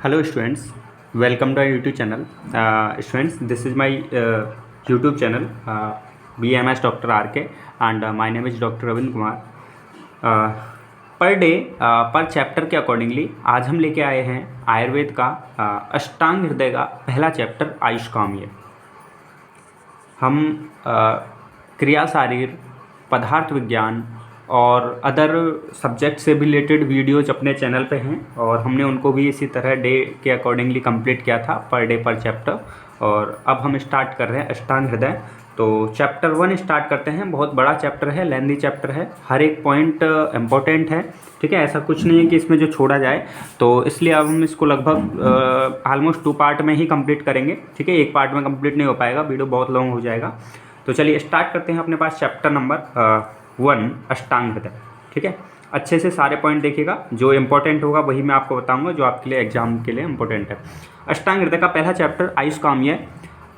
Hello students, welcome to our YouTube channel. Students, this is my YouTube channel, BMS Dr. RK, and my name is Dr. Ravin Kumar. Per day पर chapter के accordingly आज हम लेके आए हैं आयुर्वेद का अष्टांग हृदय का पहला चैप्टर आयुष्काम्य। हम क्रिया शारीर, पदार्थ विज्ञान और अदर सब्जेक्ट से भी रिलेटेड वीडियोज अपने चैनल पे हैं और हमने उनको भी इसी तरह डे के अकॉर्डिंगली कंप्लीट किया था पर डे पर चैप्टर। और अब हम स्टार्ट कर रहे हैं अष्टांग हृदय। तो चैप्टर 1 स्टार्ट करते हैं। बहुत बड़ा चैप्टर है, लेंदी चैप्टर है, हर एक पॉइंट इम्पोर्टेंट है, ठीक है। ऐसा कुछ नहीं है कि इसमें जो छोड़ा जाए, तो इसलिए अब हम इसको लगभग ऑलमोस्ट 2 पार्ट में ही कंप्लीट करेंगे, ठीक है। एक पार्ट में कंप्लीट नहीं हो पाएगा, वीडियो बहुत लॉन्ग हो जाएगा। तो चलिए स्टार्ट करते हैं। अपने पास चैप्टर नंबर 1 अष्टांग हृदय, ठीक है। अच्छे से सारे पॉइंट देखिएगा, जो इंपॉर्टेंट होगा वही मैं आपको बताऊंगा, जो आपके लिए एग्जाम के लिए इंपॉर्टेंट है। अष्टांग हृदय का पहला चैप्टर आयुष्काम्य।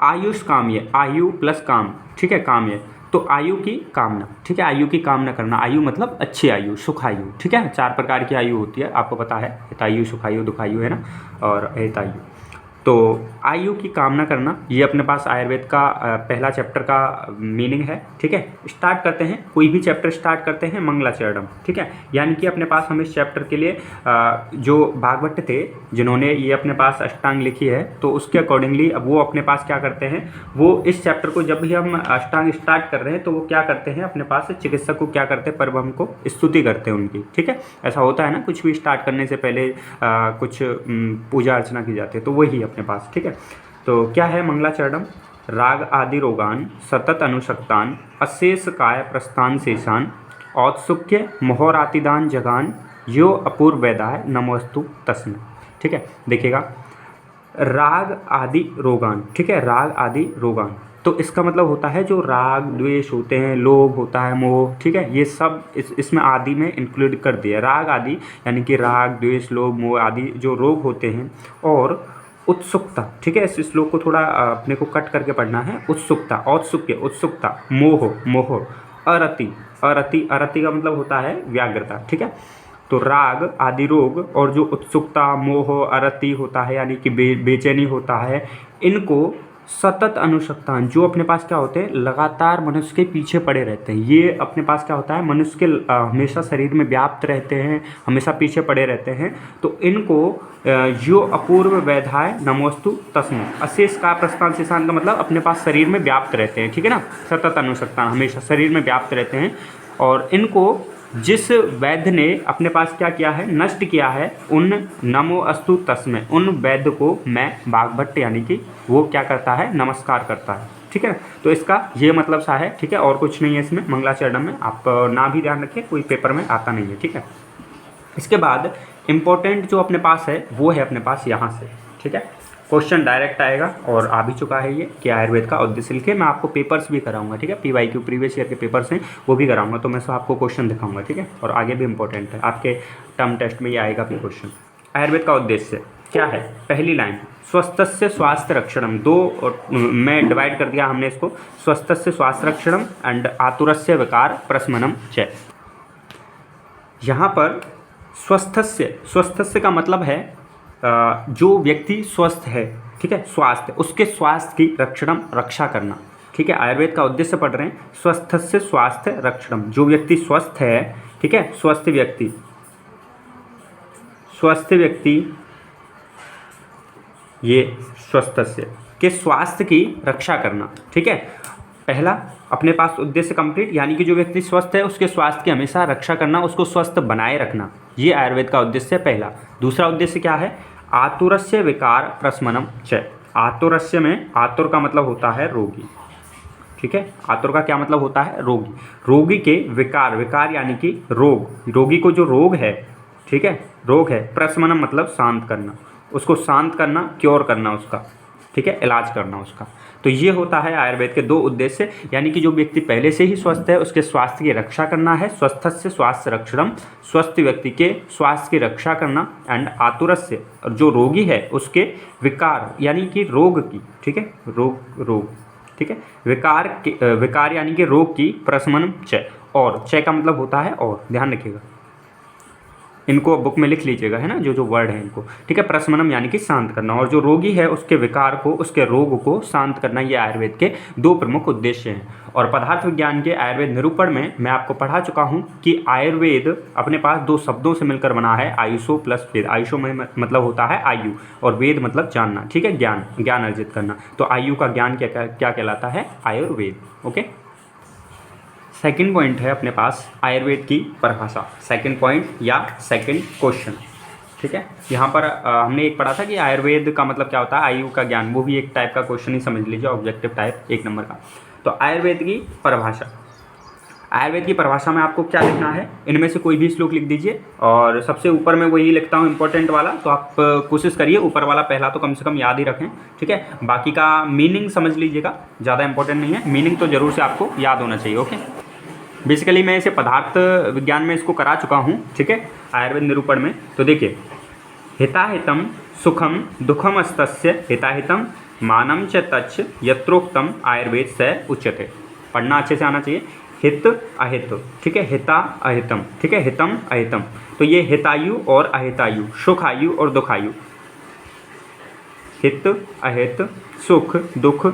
आयुष्काम्य, आयु प्लस काम, ठीक है, काम्य। तो आयु की कामना, ठीक है, आयु की कामना करना। आयु मतलब अच्छी आयु, सुखायु, ठीक है। 4 प्रकार की आयु होती है, आपको पता है, हितायु, सुखायु, दुखायु, है ना, और अहितायु। तो आयु की कामना करना, ये अपने पास आयुर्वेद का पहला चैप्टर का मीनिंग है, ठीक है। स्टार्ट करते हैं, कोई भी चैप्टर स्टार्ट करते हैं मंगलाचरणम, ठीक है। यानी कि अपने पास हम इस चैप्टर के लिए जो भागवत थे जिन्होंने ये अपने पास अष्टांग लिखी है, तो उसके अकॉर्डिंगली अब वो अपने पास क्या करते हैं, वो इस चैप्टर को जब भी हम अष्टांग स्टार्ट कर रहे हैं तो वो क्या करते हैं, अपने पास चिकित्सक को क्या करते हैं, परब्रह्म को स्तुति करते हैं उनकी, ठीक है। ऐसा होता है ना, कुछ भी स्टार्ट करने से पहले कुछ पूजा अर्चना की जाती है, तो वही अपने पास, ठीक है। तो क्या है मंगलाचरणम? राग आदि रोगान सतत अनुशक्तान अशेष काय प्रस्थान शेषान औत्सुक्य मोहरातिदान जगान यो अपूर्व वेदाय नमोस्तु तस्मै, ठीक है। देखिएगा, राग आदि रोगान, ठीक है, राग आदि रोगान, तो इसका मतलब होता है जो राग द्वेष होते हैं, लोभ होता है, मोह, ठीक है, ये सब इसमें आदि में इंक्लूड कर दिया। राग आदि यानी कि राग द्वेष लोभ मोह आदि जो रोग होते हैं, और उत्सुकता, ठीक है। इस श्लोक को थोड़ा अपने को कट करके पढ़ना है। उत्सुकता, औत्सुक्य, उत्सुकता, मोह, मोह, अरति, अरति, अरति का मतलब होता है व्याग्रता, ठीक है। तो राग आदि रोग और जो उत्सुकता, मोह, अरति होता है यानी कि बेचैनी होता है, इनको सतत अनुशक्तान, जो अपने पास क्या होते हैं, लगातार मनुष्य के पीछे पड़े रहते हैं। ये अपने पास क्या होता है, मनुष्य के हमेशा शरीर में व्याप्त रहते हैं, हमेशा पीछे पड़े रहते हैं। तो इनको यो अपूर्व वैधाय नमोस्तु तस्मै, अशेष का प्रस्थान शेषान का मतलब अपने पास शरीर में व्याप्त रहते हैं, ठीक है ना। सतत अनुशक्तान, हमेशा शरीर में व्याप्त रहते हैं। और इनको जिस वैद्य ने अपने पास क्या किया है, नष्ट किया है, उन नमो अस्तु तस्मै, उन वैद्य को मैं भागवत यानी कि वो क्या करता है, नमस्कार करता है, ठीक है। तो इसका ये मतलब सा है, ठीक है, और कुछ नहीं है इसमें मंगलाचरणम में। आप ना भी ध्यान रखें, कोई पेपर में आता नहीं है, ठीक है। इसके बाद इम्पोर्टेंट जो अपने पास है वो है अपने पास यहाँ से, ठीक है। क्वेश्चन डायरेक्ट आएगा और आ भी चुका है ये कि आयुर्वेद का उद्देश्य लिखे। मैं आपको पेपर्स भी कराऊंगा, ठीक है, PYQ प्रीवियस ईयर के पेपर्स हैं वो भी कराऊंगा, तो मैं सब आपको क्वेश्चन दिखाऊंगा, ठीक है। और आगे भी इंपॉर्टेंट है, आपके टर्म टेस्ट में ये आएगा भी क्वेश्चन। आयुर्वेद का उद्देश्य क्या है? पहली लाइन, स्वस्थस्य स्वास्थ्य रक्षणम, 2 में डिवाइड कर दिया हमने इसको, स्वस्थस्य स्वास्थ्य रक्षणम एंड आतुरस्य विकार प्रशमनम च। यहाँ पर स्वस्थस्य, स्वस्थस्य का मतलब है जो व्यक्ति स्वस्थ है, ठीक है, स्वास्थ्य, उसके स्वास्थ्य की रक्षणम, रक्षा करना, ठीक है। आयुर्वेद का उद्देश्य पढ़ रहे हैं, स्वस्थस्य स्वास्थ्य रक्षणम, जो व्यक्ति स्वस्थ है, ठीक है, स्वस्थ व्यक्ति, स्वस्थ व्यक्ति, ये स्वस्थस्य के स्वास्थ्य की रक्षा करना, ठीक है। पहला अपने पास उद्देश्य कंप्लीट, यानी कि जो व्यक्ति स्वस्थ है उसके स्वास्थ्य की हमेशा रक्षा करना, उसको स्वस्थ बनाए रखना, ये आयुर्वेद का उद्देश्य है पहला। दूसरा उद्देश्य क्या है? आतुरस्य विकार प्रशमनम च। आतुरस्य में, आतुर का मतलब होता है रोगी, ठीक है। आतुर का क्या मतलब होता है? रोगी। रोगी के विकार, विकार यानी कि रोग, रोगी को जो रोग है, ठीक है, रोग है, प्रशमनम मतलब शांत करना, उसको शांत करना, क्योर करना उसका, ठीक है, इलाज करना उसका। तो ये होता है आयुर्वेद के 2 उद्देश्य, यानी कि जो व्यक्ति पहले से ही स्वस्थ है उसके स्वास्थ्य की रक्षा करना है, स्वस्थस्य स्वास्थ्य रक्षणम, स्वस्थ व्यक्ति के स्वास्थ्य की रक्षा करना, एंड आतुरस्य, और जो रोगी है उसके विकार यानी कि रोग की, ठीक है, रोग, ठीक है, विकार यानी कि रोग की प्रशमन च, और च का मतलब होता है और, ध्यान रखिएगा, इनको बुक में लिख लीजिएगा, है ना, जो जो वर्ड है इनको, ठीक है। प्रशमनम यानी कि शांत करना, और जो रोगी है उसके विकार को, उसके रोग को शांत करना, ये आयुर्वेद के 2 प्रमुख उद्देश्य हैं। और पदार्थ विज्ञान के आयुर्वेद निरूपण में मैं आपको पढ़ा चुका हूँ कि आयुर्वेद अपने पास 2 शब्दों से मिलकर बना है, आयुषो प्लस वेद। आयुषो में मतलब होता है आयु, और वेद मतलब जानना, ठीक है, ज्ञान, ज्ञान अर्जित करना। तो आयु का ज्ञान क्या कहलाता है? आयुर्वेद। ओके, सेकंड पॉइंट है अपने पास आयुर्वेद की परिभाषा, सेकंड पॉइंट या सेकंड क्वेश्चन, ठीक है। यहाँ पर हमने एक पढ़ा था कि आयुर्वेद का मतलब क्या होता है, आयु का ज्ञान, वो भी एक टाइप का क्वेश्चन ही समझ लीजिए, ऑब्जेक्टिव टाइप 1 नंबर का। तो आयुर्वेद की परिभाषा, आयुर्वेद की परिभाषा में आपको क्या लिखना है, इनमें से कोई भी श्लोक लिख दीजिए, और सबसे ऊपर मैं वही लिखता हूँ इंपॉर्टेंट वाला, तो आप कोशिश करिए ऊपर वाला पहला तो कम से कम याद ही रखें, ठीक है। बाकी का मीनिंग समझ लीजिएगा, ज़्यादा इंपॉर्टेंट नहीं है, मीनिंग तो जरूर से आपको याद होना चाहिए। ओके, बेसिकली मैं इसे पदार्थ विज्ञान में इसको करा चुका हूँ, ठीक है, आयुर्वेद निरूपण में। तो देखिए, हिताहितम सुखम दुखम अस्तस्य हिताहितम मानम च तच्च यत्रोक्तम आयुर्वेद से उच्यते। पढ़ना अच्छे से आना चाहिए, हित अहित, ठीक है, हिता अहितम, ठीक है, हितम अहितम। तो ये हितायु और अहितायु, सुख आयु और दुखायु, हित अहित सुख दुख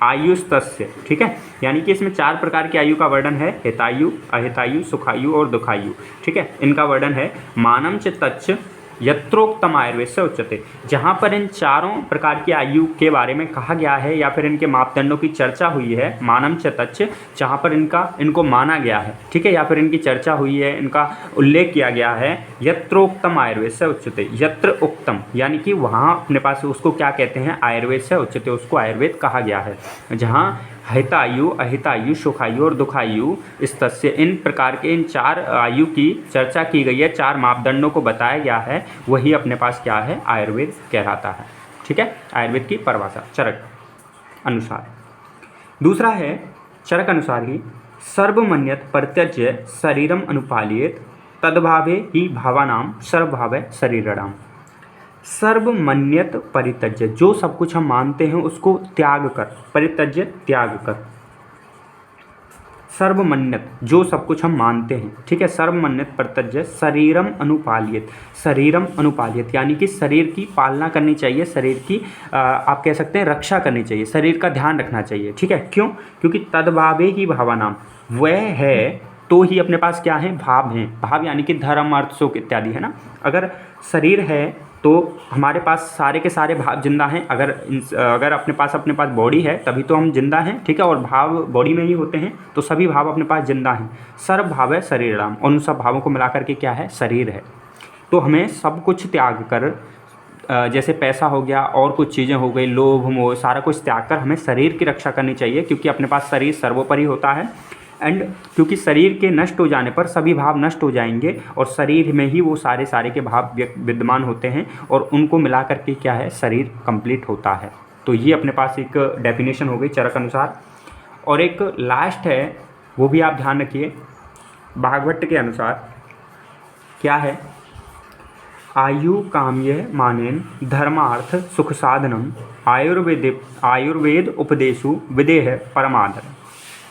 आयुस्तस्य, ठीक है। यानी कि इसमें 4 प्रकार की आयु का वर्णन है, हितायु, अहितायु, सुखायु और दुखायु, ठीक है। इनका वर्णन है मानम च तच्च यत्रोक्तम आयुर्वेद से उच्यते। जहाँ पर इन चारों प्रकार की आयु के बारे में कहा गया है या फिर इनके मापदंडों की चर्चा हुई है, मानम च तच्च, जहाँ पर इनको माना गया है, ठीक है, या फिर इनकी चर्चा हुई है, इनका उल्लेख किया गया है, यत्रोक्तम आयुर्वेद से उच्यते। यत्र उक्तम यानी कि वहाँ अपने पास उसको क्या कहते हैं, आयुर्वेद से उच्यते, उसको आयुर्वेद कहा गया है। जहाँ हितायु, अहितायु, सुखायु और दुखायु, इस तस्य, इन प्रकार के इन 4 आयु की चर्चा की गई है, 4 मापदंडों को बताया गया है, वही अपने पास क्या है, आयुर्वेद कहलाता है, ठीक है। आयुर्वेद की परिभाषा चरक अनुसार। दूसरा है चरक अनुसार ही, सर्वमन्यत परित्यज्य शरीरम अनुपालियेत तद्भावे ही भावानाम सर्वभावे शरीरणाम। सर्वमन्यत परित्यज्य, जो सब कुछ हम मानते हैं उसको त्याग कर, परित्यज्य त्याग कर, सर्वमन्यत जो सब कुछ हम मानते हैं, ठीक है, सर्वमन्यत परित्यज्य शरीरम अनुपालियत, शरीरम अनुपालियत यानी कि शरीर की पालना करनी चाहिए, शरीर की आप कह सकते हैं रक्षा करनी चाहिए, शरीर का ध्यान रखना चाहिए, ठीक है। क्यों? क्योंकि तद्भावे ही भावानाम, वह है तो ही अपने पास क्या है, भाव हैं। भाव यानी कि धर्म अर्थ सुख इत्यादि, है ना। अगर शरीर है तो हमारे पास सारे के सारे भाव जिंदा हैं। अगर अपने पास बॉडी है तभी तो हम जिंदा हैं, ठीक है, और भाव बॉडी में ही होते हैं, तो सभी भाव अपने पास जिंदा हैं। सर्व भाव है शरीरम, और उन सब भावों को मिला करके क्या है, शरीर है। तो हमें सब कुछ त्याग कर, जैसे पैसा हो गया और कुछ चीज़ें हो गई, लोभ मोह, सारा कुछ त्याग कर हमें शरीर की रक्षा करनी चाहिए, क्योंकि अपने पास शरीर सर्वोपरि होता है। एंड क्योंकि शरीर के नष्ट हो जाने पर सभी भाव नष्ट हो जाएंगे, और शरीर में ही वो सारे के भाव विद्यमान होते हैं, और उनको मिला करके क्या है, शरीर कंप्लीट होता है। तो ये अपने पास एक डेफिनेशन हो गई चरक अनुसार। और एक लास्ट है, वो भी आप ध्यान रखिए, भागवत के अनुसार क्या है, आयु काम्य मानेन धर्मार्थ सुख साधनम आयुर्वेद उपदेशु विदेह परमादर।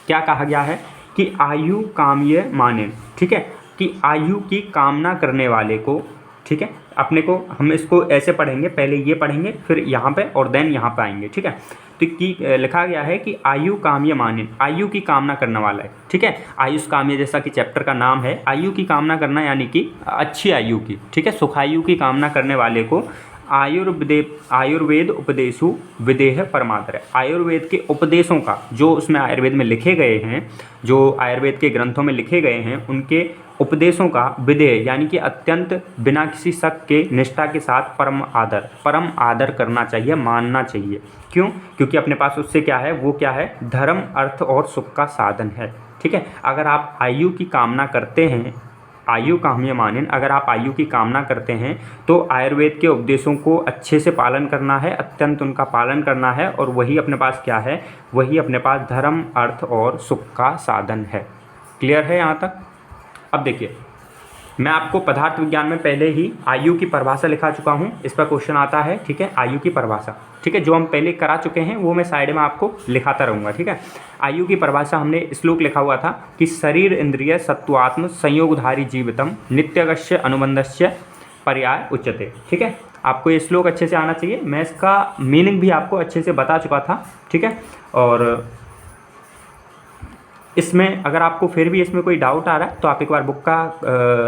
क्या कहा गया है कि आयु काम्य मानेन, ठीक है, कि आयु की कामना करने वाले को, ठीक है, अपने को, हम इसको ऐसे पढ़ेंगे, पहले ये पढ़ेंगे फिर यहाँ पे और देन यहाँ पे आएंगे, ठीक है। तो लिखा गया है कि आयु काम्य मानेन, आयु की कामना करने वाला है, ठीक है। आयुष काम्य जैसा कि चैप्टर का नाम है, आयु की कामना करना यानी कि अच्छी आयु की, ठीक है, सुखायु की कामना करने वाले को आयुर्वेद उपदेशु विदेह परमादर। आयुर्वेद के उपदेशों का, जो उसमें आयुर्वेद में लिखे गए हैं, जो आयुर्वेद के ग्रंथों में लिखे गए हैं, उनके उपदेशों का विदेह यानी कि अत्यंत बिना किसी शक के निष्ठा के साथ परम आदर करना चाहिए, मानना चाहिए। क्यों? क्योंकि अपने पास उससे क्या है, वो क्या है, धर्म अर्थ और सुख का साधन है, ठीक है। अगर आप आयु की कामना करते हैं, आयु काम्य मानेन, अगर आप आयु की कामना करते हैं तो आयुर्वेद के उपदेशों को अच्छे से पालन करना है, अत्यंत उनका पालन करना है, और वही अपने पास क्या है, वही अपने पास धर्म अर्थ और सुख का साधन है। क्लियर है यहाँ तक? अब देखिए, मैं आपको पदार्थ विज्ञान में पहले ही आयु की परिभाषा लिखा चुका हूँ, इस पर क्वेश्चन आता है, ठीक है, आयु की परिभाषा, ठीक है, जो हम पहले करा चुके हैं वो मैं साइड में आपको लिखाता रहूँगा, ठीक है। आयु की परिभाषा हमने श्लोक लिखा हुआ था कि शरीर इंद्रिय सत्वात्म संयोगधारी जीवितम नित्यगस्य अनुबंधस्य पर्याय उच्यते, ठीक है। आपको ये श्लोक अच्छे से आना चाहिए, मैं इसका मीनिंग भी आपको अच्छे से बता चुका था, ठीक है। और इसमें अगर आपको फिर भी इसमें कोई डाउट आ रहा है तो आप एक बार बुक का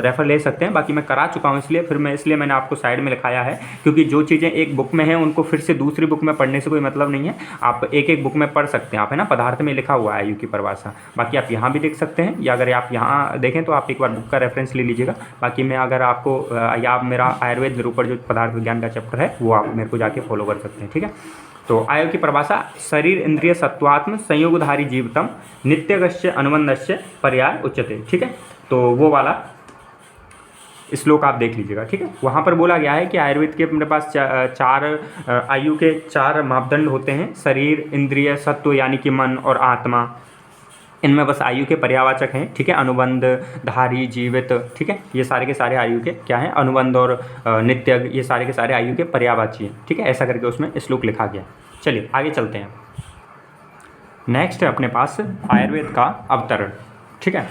रेफर ले सकते हैं, बाकी मैं करा चुका हूँ इसलिए मैंने आपको साइड में लिखाया है, क्योंकि जो चीज़ें एक बुक में हैं उनको फिर से दूसरी बुक में पढ़ने से कोई मतलब नहीं है, आप एक एक बुक में पढ़ सकते हैं आप, है ना। पदार्थ में लिखा हुआ है आयु की परिभाषा, बाकी आप यहाँ भी देख सकते हैं, या अगर आप यहाँ देखें तो आप एक बार बुक का रेफरेंस ले लीजिएगा। बाकी मैं अगर आपको या आप मेरा आयुर्वेद निरूपण जो पदार्थ विज्ञान का चैप्टर है वो आप मेरे को जाके फॉलो कर सकते हैं, ठीक है। तो आयु की परिभाषा शरीर इंद्रिय सत्वात्म संयोगधारी जीवितम नित्यगस्य अनुबंधस्य पर्याय उच्यते, ठीक है। तो वो वाला श्लोक आप देख लीजिएगा, ठीक है। वहाँ पर बोला गया है कि आयुर्वेद के अपने पास चार आयु के 4 मापदंड होते हैं, शरीर इंद्रिय सत्व यानी कि मन और आत्मा, इनमें बस आयु के पर्यावाचक हैं, ठीक है, अनुबंध धारी जीवित, ठीक है, ये सारे के सारे आयु के क्या हैं, अनुबंध और नित्य, ये सारे के सारे आयु के पर्यावाची हैं, ठीक है। ऐसा करके उसमें श्लोक लिखा गया। चलिए आगे चलते हैं। नेक्स्ट है अपने पास आयुर्वेद का अवतरण, ठीक है।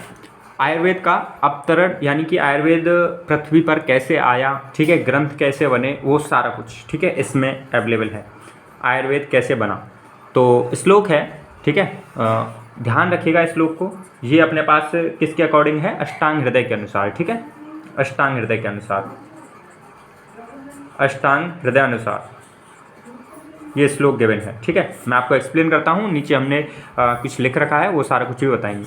आयुर्वेद का अवतरण यानी कि आयुर्वेद पृथ्वी पर कैसे आया, ठीक है, ग्रंथ कैसे बने, वो सारा कुछ, ठीक है, इसमें अवेलेबल है। आयुर्वेद कैसे बना, तो श्लोक है, ठीक है, ध्यान रखिएगा इस श्लोक को। ये अपने पास किसके अकॉर्डिंग है, अष्टांग हृदय के अनुसार, ठीक है, अष्टांग हृदय के अनुसार, अष्टांग हृदय अनुसार ये श्लोक गिवन है, ठीक है। मैं आपको एक्सप्लेन करता हूँ, नीचे हमने कुछ लिख रखा है, वो सारा कुछ भी बताएंगे।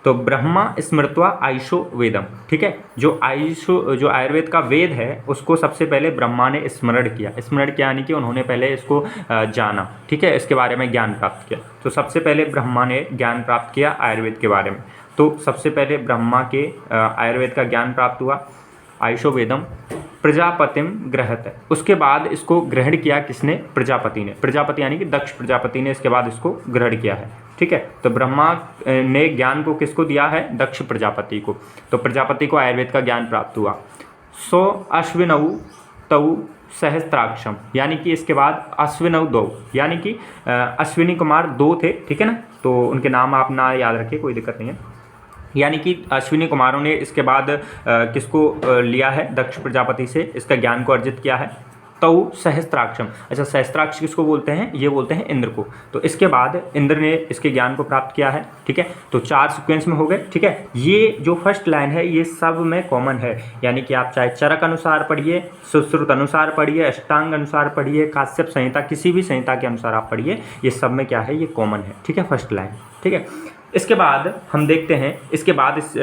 तो ब्रह्मा स्मृत्वा आयुषो वेदम, ठीक है, जो आयुर्वेद का वेद है उसको सबसे पहले ब्रह्मा ने स्मरण किया यानी कि उन्होंने पहले इसको जाना, ठीक है, इसके बारे में ज्ञान प्राप्त किया। तो सबसे पहले ब्रह्मा ने ज्ञान प्राप्त किया आयुर्वेद के बारे में, तो सबसे पहले ब्रह्मा के आयुर्वेद का ज्ञान प्राप्त हुआ, आयुषो वेदम प्रजापतिम ग्रहत, उसके बाद इसको ग्रहण किया किसने, प्रजापति ने, प्रजापति यानी कि दक्ष प्रजापति ने इसके बाद इसको ग्रहण किया है, ठीक है। तो ब्रह्मा ने ज्ञान को किसको दिया है, दक्ष प्रजापति को, तो प्रजापति को आयुर्वेद का ज्ञान प्राप्त हुआ। सो अश्विनौ तौ सहस्त्राक्षम, यानी कि इसके बाद अश्विनौ दो, यानी कि अश्विनी कुमार 2 थे, ठीक है ना, तो उनके नाम आप ना याद रखिए, कोई दिक्कत नहीं है। यानी कि अश्विनी कुमारों ने इसके बाद किसको लिया है, दक्ष प्रजापति से इसका ज्ञान को अर्जित किया है। तौ सहस्त्राक्षम, अच्छा सहस्त्राक्ष किसको बोलते हैं, ये बोलते हैं इंद्र को। तो इसके बाद इंद्र ने इसके ज्ञान को प्राप्त किया है, ठीक है। तो 4 सीक्वेंस में हो गए, ठीक है। ये जो फर्स्ट लाइन है ये सब में कॉमन है, यानी कि आप चाहे चरक अनुसार पढ़िए, सुश्रुत अनुसार पढ़िए, अष्टांग अनुसार पढ़िए, काश्यप संहिता, किसी भी संहिता के अनुसार आप पढ़िए, ये सब में क्या है, ये कॉमन है, ठीक है, फर्स्ट लाइन, ठीक है। इसके बाद हम देखते हैं, इसके बाद इस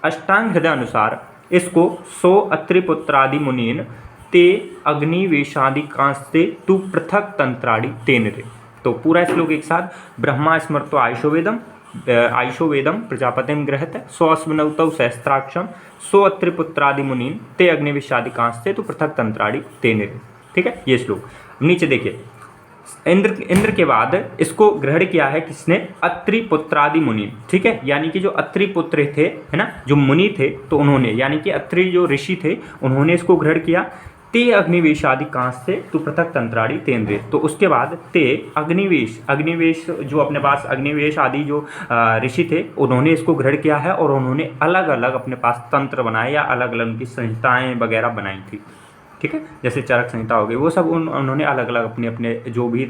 अष्टांग हृदय अनुसार इसको 100 अत्रिपुत्रादि मुनीन ते अग्निवेशादि कांस्ते तु पृथक तंत्राणि तेन रे। तो पूरा श्लोक एक साथ, ब्रह्मा स्मृतो आयुषो वेदम प्रजापतिम ग्रहत 100 अश्विनौ तौ सहस्त्राक्षम 100 अत्रिपुत्रादि मुनीन ते अग्निवेशादि कांस्ते तु पृथक तंत्राणि तेन रे, ठीक है। ये श्लोक नीचे देखिए, इंद्र के बाद इसको ग्रहण किया है किसने, अत्रि पुत्रादि मुनि, ठीक है, यानी कि जो अत्रि पुत्र थे, है ना, जो मुनि थे, तो उन्होंने, यानी कि अत्रि जो ऋषि थे उन्होंने इसको ग्रहण किया। ते अग्निवेशादि कांस्ते तु पृथक तंत्राणि तेन रे, तो उसके बाद ते अग्निवेश जो अपने पास अग्निवेश आदि जो ऋषि थे उन्होंने इसको ग्रहण किया है, और उन्होंने अलग अलग अपने पास तंत्र बनाए या अलग अलग उनकी संहिताएँ वगैरह बनाई थी, ठीक है, जैसे चरक संहिता हो गई, वो सब उन्होंने अलग अलग अपने अपने जो भी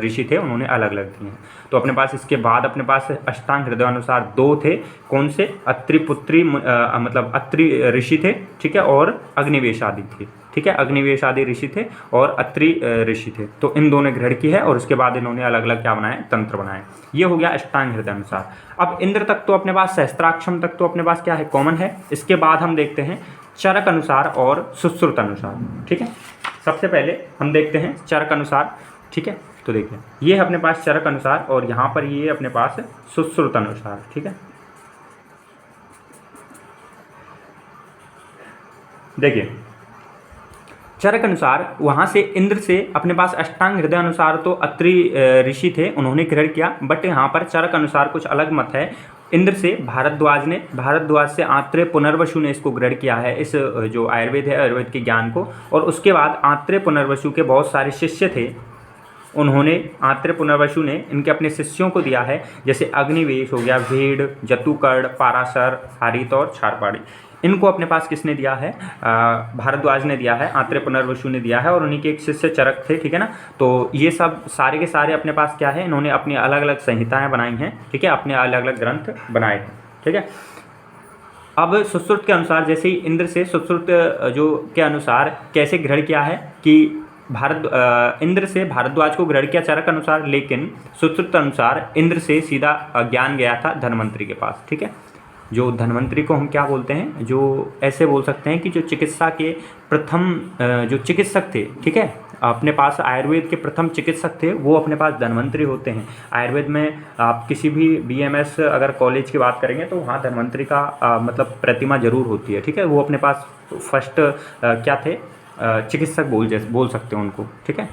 ऋषि थे उन्होंने अलग अलग दिए हैं। तो अपने पास इसके बाद अपने पास अष्टांग हृदय अनुसार 2 थे, कौन से, अत्रिपुत्री मतलब अत्रि ऋषि थे, ठीक है, और अग्निवेश आदि थे, ठीक है, अग्निवेश आदि ऋषि थे और अत्रि ऋषि थे। तो इन दोनों ने ग्रहण की है, और उसके बाद इन्होंने अलग अलग क्या बनाए, तंत्र बनाए। ये हो गया अष्टांग हृदय अनुसार। अब इंद्र तक तो अपने पास, सहस्त्राक्षम तक तो अपने पास क्या है, कॉमन है। इसके बाद हम देखते हैं चरक अनुसार और सुश्रुत अनुसार, ठीक है। सबसे पहले हम देखते हैं चरक अनुसार, ठीक है। तो देखिए ये है अपने पास चरक अनुसार, और यहाँ पर ये अपने पास सुश्रुत अनुसार, ठीक है। देखिए चरक अनुसार वहाँ से इंद्र से अपने पास अष्टांग हृदय अनुसार तो अत्रि ऋषि थे, उन्होंने ग्रहण किया, बट यहाँ पर चरक अनुसार कुछ अलग मत है। इंद्र से भारद्वाज से आत्रेय पुनर्वसु ने इसको ग्रहण किया है, इस जो आयुर्वेद है, आयुर्वेद के ज्ञान को। और उसके बाद आत्रेय पुनर्वसु के बहुत सारे शिष्य थे, उन्होंने आत्रेय पुनर्वसु ने इनके अपने शिष्यों को दिया है, जैसे अग्निवेश हो गया, भेड़, जतुकर्ण, पाराशर, हारित और क्षारपाणी। इनको अपने पास किसने दिया है? भारद्वाज ने दिया है, आत्रेय पुनर्वसु ने दिया है, और उन्हीं के एक शिष्य चरक थे, ठीक है ना। तो ये सब सारे के सारे अपने पास क्या है, इन्होंने अपनी अलग अलग संहिताएं बनाई हैं, ठीक है, अपने अलग अलग ग्रंथ बनाए हैं, ठीक है। अब सुश्रुत के अनुसार, जैसे ही इंद्र से सुश्रुत जो के अनुसार कैसे ग्रहण किया है कि इंद्र से भारद्वाज को ग्रहण किया चरक अनुसार, लेकिन सुश्रुत अनुसार इंद्र से सीधा ज्ञान गया था धन्वंतरि के पास, ठीक है। जो धन्वंतरि को हम क्या बोलते हैं, जो ऐसे बोल सकते हैं कि जो चिकित्सा के प्रथम जो चिकित्सक थे, ठीक है, अपने पास आयुर्वेद के प्रथम चिकित्सक थे, वो अपने पास धन्वंतरि होते हैं। आयुर्वेद में आप किसी भी BMS अगर कॉलेज की बात करेंगे तो वहाँ धन्वंतरि का मतलब प्रतिमा जरूर होती है, ठीक है। वो अपने पास फर्स्ट क्या थे, चिकित्सक बोल सकते हैं उनको, ठीक है।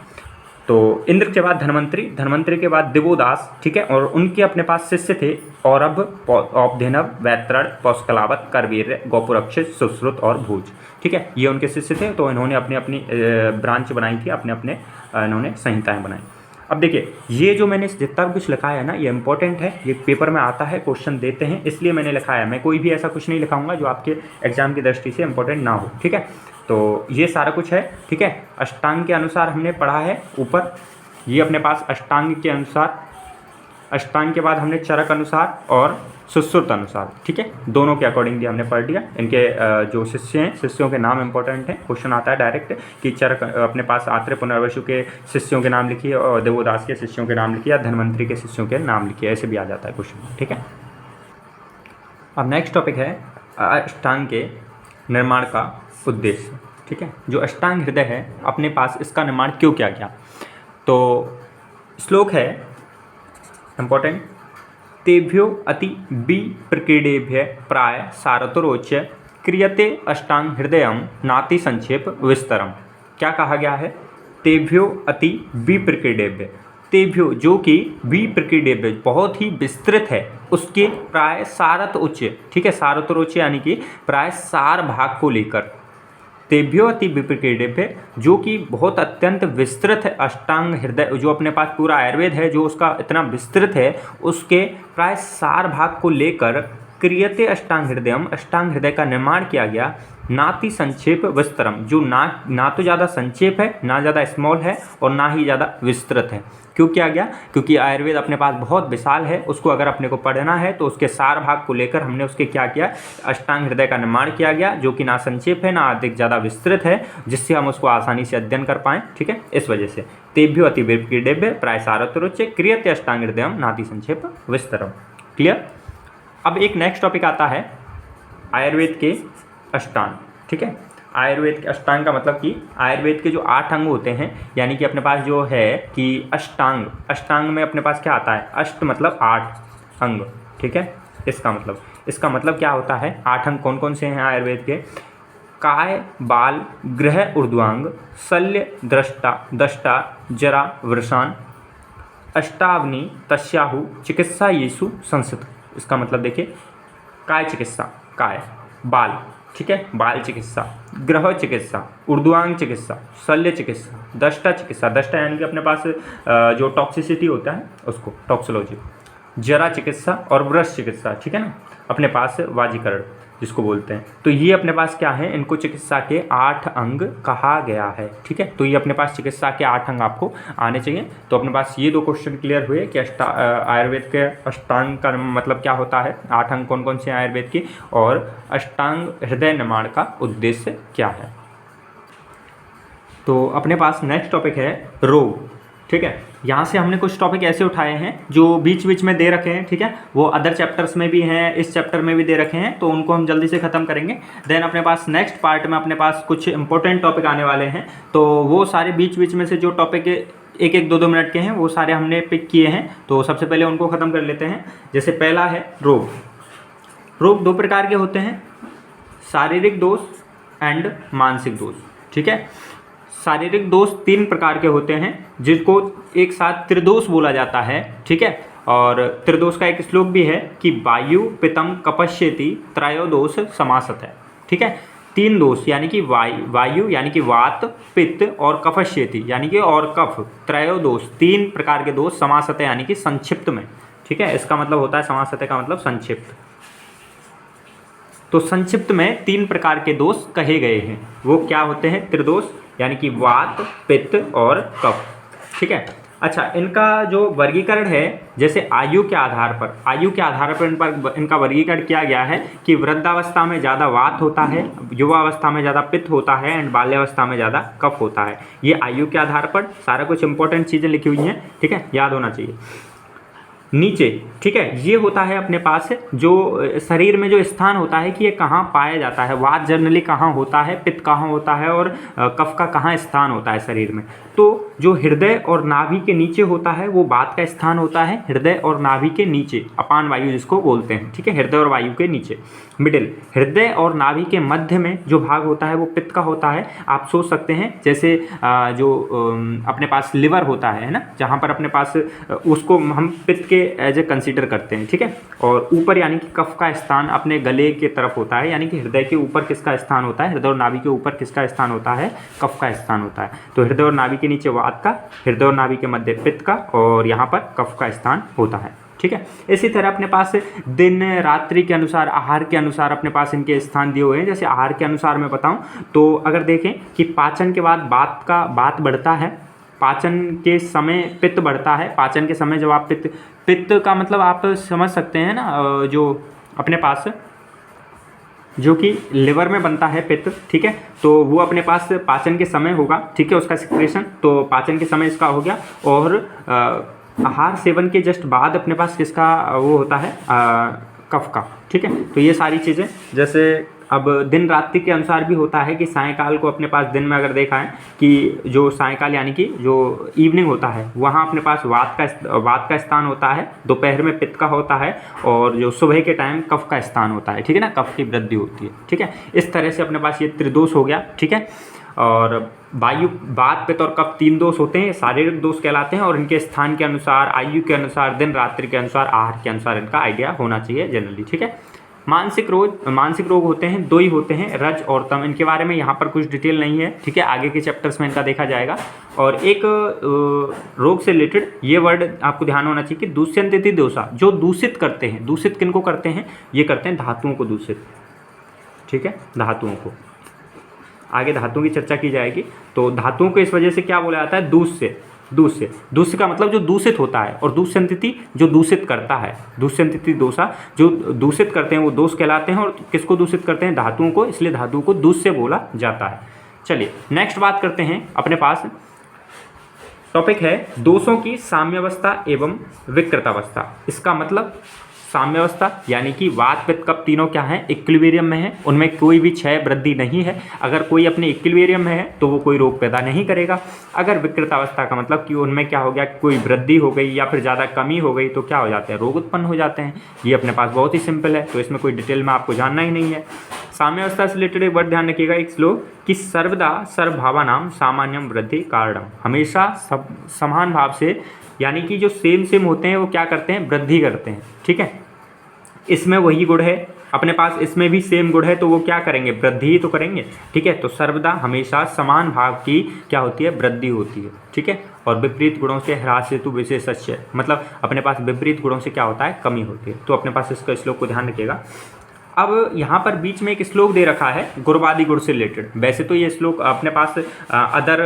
तो इंद्र के बाद धन्वंतरि के बाद दिवोदास, ठीक है, और उनके अपने पास शिष्य थे औरभ, औपधेनव, वैतरण, पौष्कलावत, करवीर्य, गौपुरक्षित, सुश्रुत और भूज, ठीक है। ये उनके शिष्य थे। तो इन्होंने अपनी अपनी ब्रांच बनाई थी, अपने अपने इन्होंने संहिताएं बनाई। अब देखिए, ये जो मैंने जितना कुछ लिखा है ना, ये इंपॉर्टेंट है, ये पेपर में आता है, क्वेश्चन देते हैं, इसलिए मैंने लिखा है। मैं कोई भी ऐसा कुछ नहीं लिखाऊंगा जो आपके एग्जाम की दृष्टि से इंपॉर्टेंट ना हो, ठीक है। तो ये सारा कुछ है, ठीक है। अष्टांग के अनुसार हमने पढ़ा है ऊपर, ये अपने पास अष्टांग के अनुसार, अष्टांग के बाद हमने चरक अनुसार और सुश्रुत अनुसार, ठीक है, दोनों के अकॉर्डिंग भी हमने पढ़ लिया। इनके जो शिष्य हैं, शिष्यों के नाम इंपॉर्टेंट हैं, क्वेश्चन आता है डायरेक्ट कि चरक अपने पास आत्रेय पुनर्वसु के शिष्यों के नाम लिखिए, और देवोदास के शिष्यों के नाम लिखिए, या धन्वंतरि के शिष्यों के नाम लिखिए, ऐसे भी आ जाता है क्वेश्चन, ठीक है। अब नेक्स्ट टॉपिक है अष्टांग के निर्माण का उद्देश्य, ठीक है। जो अष्टांग हृदय है, अपने पास इसका निर्माण क्यों किया गया? तो श्लोक है इंपॉर्टेंट, तेभ्यो अति विप्रकीर्णेभ्य प्राय सारतोरोच्य क्रियते अष्टांग हृदयम नाति संक्षेप विस्तरम। क्या कहा गया है? तेभ्यो अति विप्रकीर्णेभ्य, तेभ्यो जो कि विप्रकीर्णेभ्य बहुत ही विस्तृत है, उसके प्राय सारत उच्च, ठीक है, सारतोरोच्य यानी कि प्राय सार भाग को लेकर, तेभ्यो अति विप्रकीर्णेभ्य जो कि बहुत अत्यंत विस्तृत है अष्टांग हृदय, जो अपने पास पूरा आयुर्वेद है जो उसका इतना विस्तृत है, उसके प्राय सार भाग को लेकर क्रियते अष्टांग हृदयम, अष्टांग हृदय का निर्माण किया गया, नाति संक्षेप विस्तरम, जो ना तो ज़्यादा संक्षेप है, ना ज़्यादा स्मॉल है, और ना ही ज़्यादा विस्तृत है। क्यों किया गया? क्योंकि आयुर्वेद अपने पास बहुत विशाल है, उसको अगर अपने को पढ़ना है तो उसके सार भाग को लेकर हमने उसके क्या किया, अष्टांग हृदय का निर्माण किया गया, जो कि ना संक्षेप है, ना अधिक ज़्यादा विस्तृत है, जिससे हम उसको आसानी से अध्ययन कर पाएँ, ठीक है। इस वजह से तेभ्यो अति विप्रकीर्णेभ्य प्राय सारतोरोच्य क्रियते अष्टांग हृदयम नाति संक्षेप विस्तरम। क्लियर? अब एक नेक्स्ट टॉपिक आता है आयुर्वेद के अष्टांग, ठीक है। आयुर्वेद के अष्टांग का मतलब कि आयुर्वेद के जो 8 अंग होते हैं, यानी कि अपने पास जो है कि अष्टांग, अष्टांग में अपने पास क्या आता है? अष्ट मतलब 8 अंग, ठीक है। इसका मतलब क्या होता है? 8 अंग कौन कौन से हैं आयुर्वेद के? काय, बाल, ग्रह, ऊर्ध्वांग, शल्य, दष्टा, जरा, वृषाण, अष्टावनी, तस्याहु, चिकित्सा येषु संस्थित। इसका मतलब देखिए, काय चिकित्सा, काय, बाल, ठीक है, बाल चिकित्सा, ग्रह चिकित्सा, ऊर्ध्वांग चिकित्सा, शल्य चिकित्सा, दष्टा चिकित्सा, दष्टा यानी कि अपने पास जो टॉक्सिसिटी होता है उसको, टॉक्सोलॉजी, जरा चिकित्सा और वृष चिकित्सा, ठीक है ना, अपने पास वाजीकरण जिसको बोलते हैं। तो ये अपने पास क्या है? इनको चिकित्सा के 8 अंग कहा गया है, ठीक है। तो ये अपने पास चिकित्सा के 8 अंग आपको आने चाहिए। तो अपने पास ये 2 क्वेश्चन क्लियर हुए कि आयुर्वेद के अष्टांग का मतलब क्या होता है, 8 अंग कौन कौन से हैं आयुर्वेद की, और अष्टांग हृदय निर्माण का उद्देश्य क्या है। तो अपने पास नेक्स्ट टॉपिक है रोग, ठीक है। यहाँ से हमने कुछ टॉपिक ऐसे उठाए हैं जो बीच बीच में दे रखे हैं, ठीक है, वो अदर चैप्टर्स में भी हैं, इस चैप्टर में भी दे रखे हैं, तो उनको हम जल्दी से ख़त्म करेंगे। देन अपने पास नेक्स्ट पार्ट में अपने पास कुछ इंपॉर्टेंट टॉपिक आने वाले हैं, तो वो सारे बीच बीच में से जो टॉपिक 1-1, 2-2 मिनट के हैं वो सारे हमने पिक किए हैं। तो सबसे पहले उनको ख़त्म कर लेते हैं। जैसे पहला है रोग। रोग 2 प्रकार के होते हैं, शारीरिक दोष एंड मानसिक दोष, ठीक है। शारीरिक दोष 3 प्रकार के होते हैं, जिसको एक साथ त्रिदोष बोला जाता है, ठीक है। और त्रिदोष का एक श्लोक भी है कि वायु पितम कपश्येति त्रयोदोष समासतः। ठीक है, 3 दोष यानी कि वायु यानी कि वात, पित्त और कपश्येति यानी कि और कफ, त्रयोदोष 3 प्रकार के दोष समासतः यानी कि संक्षिप्त में। ठीक है, इसका मतलब होता है समासतः का मतलब संक्षिप्त। तो संक्षिप्त में 3 प्रकार के दोष कहे गए हैं। वो क्या होते हैं? त्रिदोष यानी कि वात, पित्त और कफ। ठीक है, अच्छा, इनका जो वर्गीकरण है, जैसे आयु के आधार पर इनका वर्गीकरण किया गया है कि वृद्धावस्था में ज़्यादा वात होता है, युवावस्था में ज़्यादा पित्त होता है एंड बाल्यावस्था में ज़्यादा कफ होता है। ये आयु के आधार पर सारा कुछ इंपॉर्टेंट चीज़ें लिखी हुई हैं। ठीक है, याद होना चाहिए। नीचे, ठीक है, ये होता है अपने पास जो शरीर में जो स्थान होता है कि ये कहाँ पाया जाता है। वात जनरली कहाँ होता है, पित्त कहाँ होता है और कफ का कहाँ स्थान होता है शरीर में। तो जो हृदय और नाभि के नीचे होता है वो वात का स्थान होता है, हृदय और नाभि के नीचे, अपान वायु जिसको बोलते हैं। ठीक है, हृदय और वायु के नीचे मिडिल। हृदय और नाभि के मध्य में जो भाग होता है वो पित्त का होता है। आप सोच सकते हैं जैसे जो अपने पास लिवर होता है ना, जहाँ पर अपने पास उसको हम पित्त के एज ए कंसीडर करते हैं। ठीक है, और ऊपर यानी कि कफ का स्थान अपने गले के तरफ होता है, यानी कि हृदय के ऊपर किसका स्थान होता है? हृदय और नाभि के ऊपर किसका स्थान होता है? कफ का स्थान होता है। तो हृदय और नाभि के नीचे वात का, हृदय और नाभि के मध्य पित्त का और यहाँ पर कफ का स्थान होता है। ठीक है, इसी तरह अपने पास दिन रात्रि के अनुसार, आहार के अनुसार अपने पास इनके स्थान दिए हुए हैं। जैसे आहार के अनुसार मैं बताऊं तो अगर देखें कि पाचन के बाद वात बढ़ता है, पाचन के समय पित्त बढ़ता है। पाचन के समय जब आप पित्त का मतलब आप समझ सकते हैं ना, जो अपने पास जो कि लिवर में बनता है पित्त। ठीक है, तो वो अपने पास पाचन के समय होगा। ठीक है, उसका सिक्रेशन, तो पाचन के समय इसका हो गया। और आहार सेवन के जस्ट बाद अपने पास किसका वो होता है? कफ का। ठीक है, तो ये सारी चीज़ें, जैसे अब दिन रात्रि के अनुसार भी होता है कि सायंकाल को अपने पास, दिन में अगर देखा है कि जो सायंकाल यानी कि जो इवनिंग होता है वहाँ अपने पास वात का स्थान होता है, दोपहर में पित्त का होता है और जो सुबह के टाइम कफ का स्थान होता है। ठीक है ना, कफ की वृद्धि होती है। ठीक है, इस तरह से अपने पास ये त्रिदोष हो गया। ठीक है, और वायु, वात, पित्त और कफ 3 दोष होते हैं, शारीरिक दोष कहलाते हैं और इनके स्थान के अनुसार, आयु के अनुसार, दिन रात्रि के अनुसार, आहार के अनुसार इनका आइडिया होना चाहिए जनरली। ठीक है, मानसिक रोग होते हैं 2 ही होते हैं, रज और तम। इनके बारे में यहाँ पर कुछ डिटेल नहीं है। ठीक है, आगे के चैप्टर्स में इनका देखा जाएगा। और एक रोग से रिलेटेड ये वर्ड आपको ध्यान होना चाहिए कि दूष्यंतिथि दोषा, जो दूषित करते हैं। दूषित किनको करते हैं? ये करते हैं धातुओं को दूषित। ठीक है, धातुओं को, आगे धातुओं की चर्चा की जाएगी। तो धातुओं को इस वजह से क्या बोला जाता है? दूष्य का मतलब जो दूषित होता है, और दूष्यंतिथि जो दूषित करता है। दूष्यंतिथि दोषा, जो दूषित करते हैं वो दोष कहलाते हैं। और किसको दूषित करते हैं? धातुओं को, इसलिए धातुओं को दूष्य बोला जाता है। चलिए नेक्स्ट बात करते हैं। अपने पास टॉपिक है दोषों की साम्यावस्था एवं विकृतावस्था। इसका मतलब साम्यावस्था यानी कि वात, पित्त, कफ तीनों क्या हैं? इक्विलिब्रियम में है, उनमें कोई भी क्षय वृद्धि नहीं है। अगर कोई अपने इक्विलिब्रियम में है तो वो कोई रोग पैदा नहीं करेगा। अगर विकृतावस्था का मतलब कि उनमें क्या हो गया, कोई वृद्धि हो गई या फिर ज़्यादा कमी हो गई तो क्या हो जाते हैं? रोग उत्पन्न हो जाते हैं। ये अपने पास बहुत ही सिंपल है, तो इसमें कोई डिटेल में आपको जानना ही नहीं है। साम्यावस्था से रिलेटेड एक वर्ड ध्यान रखिएगा, एक श्लोक कि सर्वदा सर्वभावानां सामान्यम वृद्धि कारणम। हमेशा सब समान भाव से, यानी कि जो सेम होते हैं वो क्या करते हैं? वृद्धि करते हैं। ठीक है, इसमें वही गुण है अपने पास, इसमें भी सेम गुण है, तो वो क्या करेंगे? वृद्धि ही तो करेंगे। ठीक है, तो सर्वदा हमेशा समान भाव की क्या होती है? वृद्धि होती है। ठीक है, और विपरीत गुणों से ह्रास हेतु विशेषस्य, मतलब अपने पास विपरीत गुणों से क्या होता है? कमी होती है। तो अपने पास इसका श्लोक को ध्यान रखिएगा। अब यहाँ पर बीच में एक श्लोक दे रखा है गुणवादी गुण से रिलेटेड। वैसे तो ये श्लोक अपने पास अदर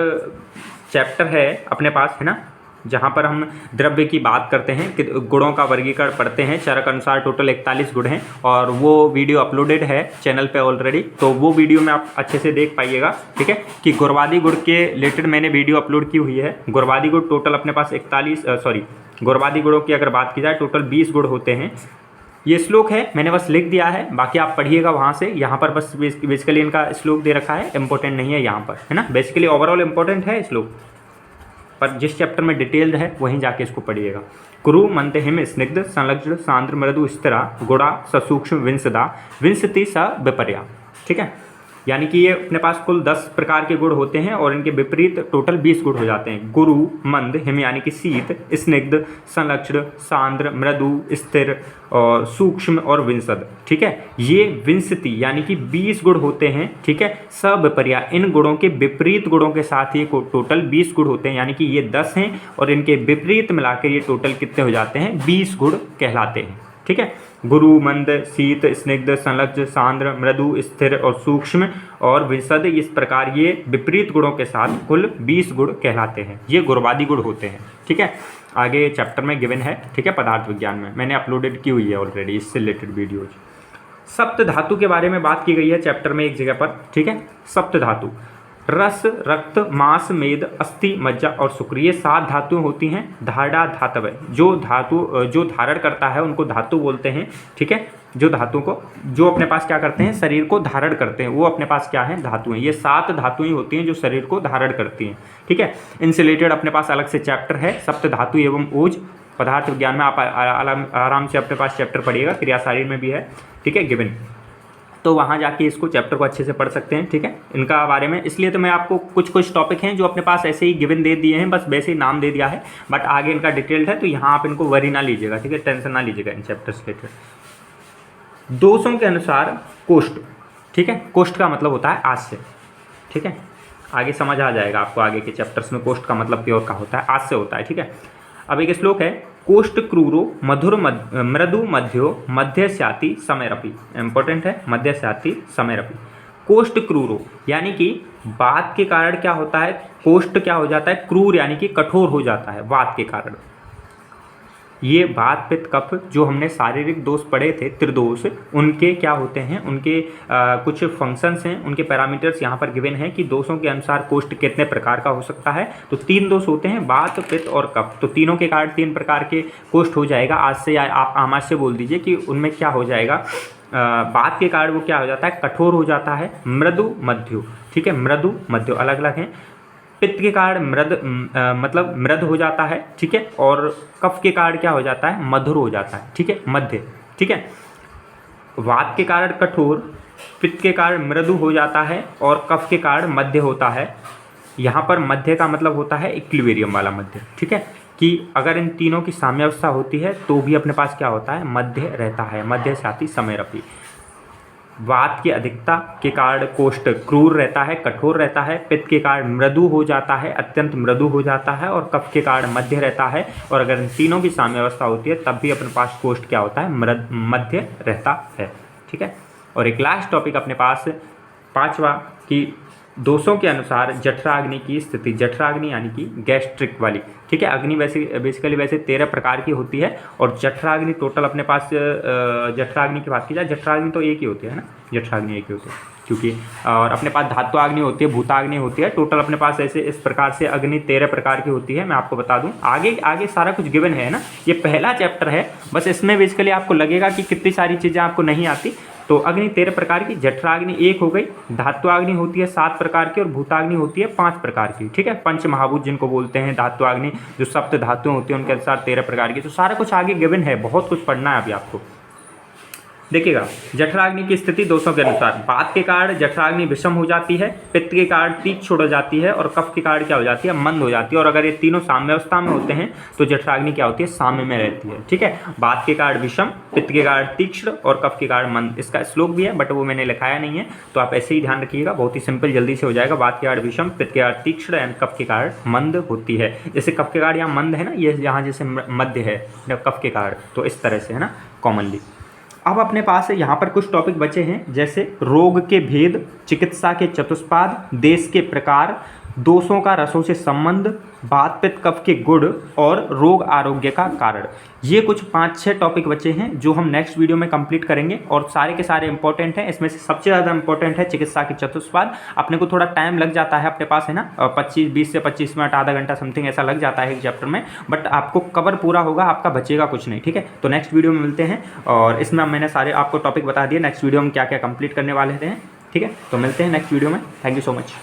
चैप्टर है अपने पास, है ना, जहाँ पर हम द्रव्य की बात करते हैं कि गुणों का वर्गीकरण पढ़ते हैं। चरक अनुसार टोटल 41 गुण हैं और वो वीडियो अपलोडेड है चैनल पे ऑलरेडी, तो वो वीडियो में आप अच्छे से देख पाइएगा। ठीक है, कि गुणवादी गुण के रिलेटेड मैंने वीडियो अपलोड की हुई है। गुणवादी गुण टोटल अपने पास गुणवादी गुणों की अगर बात की जाए टोटल 20 गुण होते हैं। ये श्लोक है, मैंने बस लिख दिया है, बाकी आप पढ़िएगा वहाँ से। यहाँ पर बस बेसिकली इनका श्लोक दे रखा है, इंपॉर्टेंट नहीं है यहाँ पर, है ना। बेसिकली ओवरऑल इंपॉर्टेंट है श्लोक, पर जिस चैप्टर में डिटेल्ड है वहीं जाके इसको पढ़िएगा। कुरु मंतहिम स्निग्ध संलग्न सांद्र मृदु स्थिरा गुणा सूक्ष्म विंशदा विंशति स विपर्या। ठीक है, यानी कि ये अपने पास कुल 10 प्रकार के गुण होते हैं और इनके विपरीत टोटल 20 गुण हो जाते हैं। गुरु, मंद, हिम यानी कि शीत, स्निग्ध, संलक्षण, सांद्र, मृदु, स्थिर और सूक्ष्म और विंशद। ठीक है, ये विंशति यानी कि 20 गुण होते हैं। ठीक है, सविपर्या इन गुणों के विपरीत गुणों के साथ ये टोटल 20 गुण होते हैं, यानी कि ये 10 हैं और इनके विपरीत मिलाकर ये टोटल कितने हो जाते हैं, 20 गुण कहलाते हैं। ठीक है, गुरु, मंद, शीत, स्निग्ध, संलग्न, सांद्र, मृदु, स्थिर और सूक्ष्म और विशद, इस प्रकार ये विपरीत गुणों के साथ कुल 20 गुण कहलाते हैं। ये गुणवादी गुण होते हैं। ठीक है, आगे चैप्टर में गिवन है। ठीक है, पदार्थ विज्ञान में मैंने अपलोडेड की हुई है ऑलरेडी इससे रिलेटेड वीडियोज। सप्त धातु के बारे में बात की गई है चैप्टर में एक जगह पर। ठीक है, सप्त धातु रस, रक्त, मांस, मेद, अस्थि, मज्जा और शुक्र, ये 7 धातुएं होती हैं। धारणा धातव, जो धारण करता है उनको धातु बोलते हैं। ठीक है, जो धातु को जो अपने पास क्या करते हैं, शरीर को धारण करते हैं, वो अपने पास क्या है, धातुएं। ये 7 धातुएं होती हैं जो शरीर को धारण करती हैं। ठीक है, इनसे रिलेटेड अपने पास अलग से चैप्टर है, सप्त धातु एवं ओज। पदार्थ विज्ञान में आप आराम से अपने पास चैप्टर पढ़िएगा, क्रिया शारीर में भी है। ठीक है, गिवन, तो वहाँ जाके इसको चैप्टर को अच्छे से पढ़ सकते हैं। ठीक है, इनका बारे में इसलिए तो मैं आपको कुछ टॉपिक हैं जो अपने पास ऐसे ही गिवन दे दिए हैं, बस वैसे ही नाम दे दिया है, बट आगे इनका डिटेल्ड है, तो यहाँ आप इनको वरी ना लीजिएगा। ठीक है, टेंशन ना लीजिएगा इन चैप्टर से रिलेटेड। दोषों के अनुसार कोष्ठ। ठीक है, कोष्ठ का मतलब होता है आस्य। ठीक है, आगे समझ आ जाएगा आपको आगे के चैप्टर्स में कोष्ठ का मतलब प्योर का होता है, आस्य होता है। ठीक है, अब एक श्लोक है, कोष्ठ क्रूरो मधुर मृदु मध्यो मध्य स्याति समयरपि। इंपॉर्टेंट है, मध्य स्याति समयरपि। कोष्ठ क्रूरो यानी कि वात के कारण क्या होता है, कोष्ठ क्या हो जाता है, क्रूर यानी कि कठोर हो जाता है वात के कारण। ये वात पित्त कफ जो हमने शारीरिक दोष पढ़े थे, त्रिदोष, उनके क्या होते हैं, उनके कुछ फंक्शंस हैं, उनके पैरामीटर्स यहाँ पर गिवन हैं कि दोषों के अनुसार कोष्ठ कितने प्रकार का हो सकता है। तो 3 दोष होते हैं, वात, पित्त और कफ। तो तीनों के कारण 3 प्रकार के कोष्ठ हो जाएगा। आज से आप आमाश से बोल दीजिए कि उनमें क्या हो जाएगा, वात के कारण वो क्या हो जाता है, कठोर हो जाता है, मृदु मध्यो। ठीक है, मृदु मध्यो अलग अलग हैं। पित्त के कारण मतलब मृद हो जाता है। ठीक है, और कफ के कारण क्या हो जाता है, मधुर हो जाता है। ठीक है, मध्य। ठीक है, वात के कारण कठोर, पित्त के कारण मृदु हो जाता है और कफ के कारण मध्य होता है। यहाँ पर मध्य का मतलब होता है इक्विलिब्रियम वाला मध्य। ठीक है, कि अगर इन तीनों की साम्यावस्था होती है तो भी अपने पास क्या होता है, मध्य रहता है, मध्य स्याति समयरपि। वात की अधिकता के कारण कोष्ठ क्रूर रहता है, कठोर रहता है। पित्त के कारण मृदु हो जाता है, अत्यंत मृदु हो जाता है। और कफ के कारण मध्य रहता है। और अगर इन तीनों की साम्यावस्था होती है तब भी अपने पास कोष्ठ क्या होता है, मध्य रहता है। ठीक है, और एक लास्ट टॉपिक अपने पास 5वां कि दोषों के अनुसार जठराग्नि की स्थिति। जठराग्नि यानी कि गैस्ट्रिक वाली। ठीक है, अग्नि बेसिकली 13 प्रकार की होती है और जठराग्नि टोटल अपने पास जठराग्नि की बात की जाए, जठराग्नि तो एक ही होती है ना, जठराग्नि एक ही होती है क्योंकि, और अपने पास धात्वाग्नि होती है, भूताग्नि होती है। टोटल अपने पास ऐसे इस प्रकार से अग्नि 13 प्रकार की होती है। मैं आपको बता दूं, आगे सारा कुछ गिवन है ना, ये पहला चैप्टर है, बस इसमें बेसिकली आपको लगेगा कि कितनी सारी चीज़ें आपको नहीं आती। तो अग्नि 13 प्रकार की, जठराग्नि 1 हो गई, धात्वाग्नि होती है 7 प्रकार की और भूताग्नि होती है 5 प्रकार की। ठीक है, पंच महाभूत जिनको बोलते हैं, धात्वाग्नि जो सप्त धातुएं होती हैं उनके अनुसार 13 प्रकार की। तो सारा कुछ आगे गिवन है, बहुत कुछ पढ़ना है अभी आपको। देखिएगा, जठराग्नि की स्थिति दोषों के अनुसार। वात के कारण जठराग्नि विषम हो जाती है, पित्त के कारण तीक्ष्ण हो जाती है और कफ के कारण क्या हो जाती है, मंद हो जाती है। और अगर ये तीनों साम्यावस्था में होते हैं तो जठराग्नि क्या होती है, साम्य में रहती है। ठीक है, वात के कारण विषम, पित्त के कारण तीक्ष्ण और कफ के कारण मंद। इसका श्लोक भी है बट वो मैंने लिखाया नहीं है, तो आप ऐसे ही ध्यान रखिएगा, बहुत ही सिंपल जल्दी से हो जाएगा। वात के कारण विषम, पित्त के कारण तीक्ष्ण एंड कफ के कारण मंद होती है। जैसे कफ के कारण यहाँ मंद है ना, ये यहाँ जैसे मध्य है कफ के कारण, तो इस तरह से है ना कॉमनली। अब अपने पास यहाँ पर कुछ टॉपिक बचे हैं, जैसे रोग के भेद, चिकित्सा के चतुष्पाद, देश के प्रकार, दोषों का रसों से संबंध, वात पित्त कफ के गुण और रोग आरोग्य का कारण। ये कुछ 5-6 टॉपिक बचे हैं जो हम नेक्स्ट वीडियो में कंप्लीट करेंगे और सारे के सारे इंपॉर्टेंट हैं। इसमें से सबसे ज़्यादा इंपॉर्टेंट है चिकित्सा के चतुष्पाद। अपने को थोड़ा टाइम लग जाता है अपने पास है ना, 20 से 25 मिनट, आधा घंटा समथिंग ऐसा लग जाता है एक चैप्टर में, बट आपको कवर पूरा होगा, आपका बचेगा कुछ नहीं। ठीक है, तो नेक्स्ट वीडियो में मिलते हैं और इसमें मैंने सारे आपको टॉपिक बता दिए, नेक्स्ट वीडियो में क्या क्या कंप्लीट करने वाले हैं। ठीक है, तो मिलते हैं नेक्स्ट वीडियो में। Thank you so much.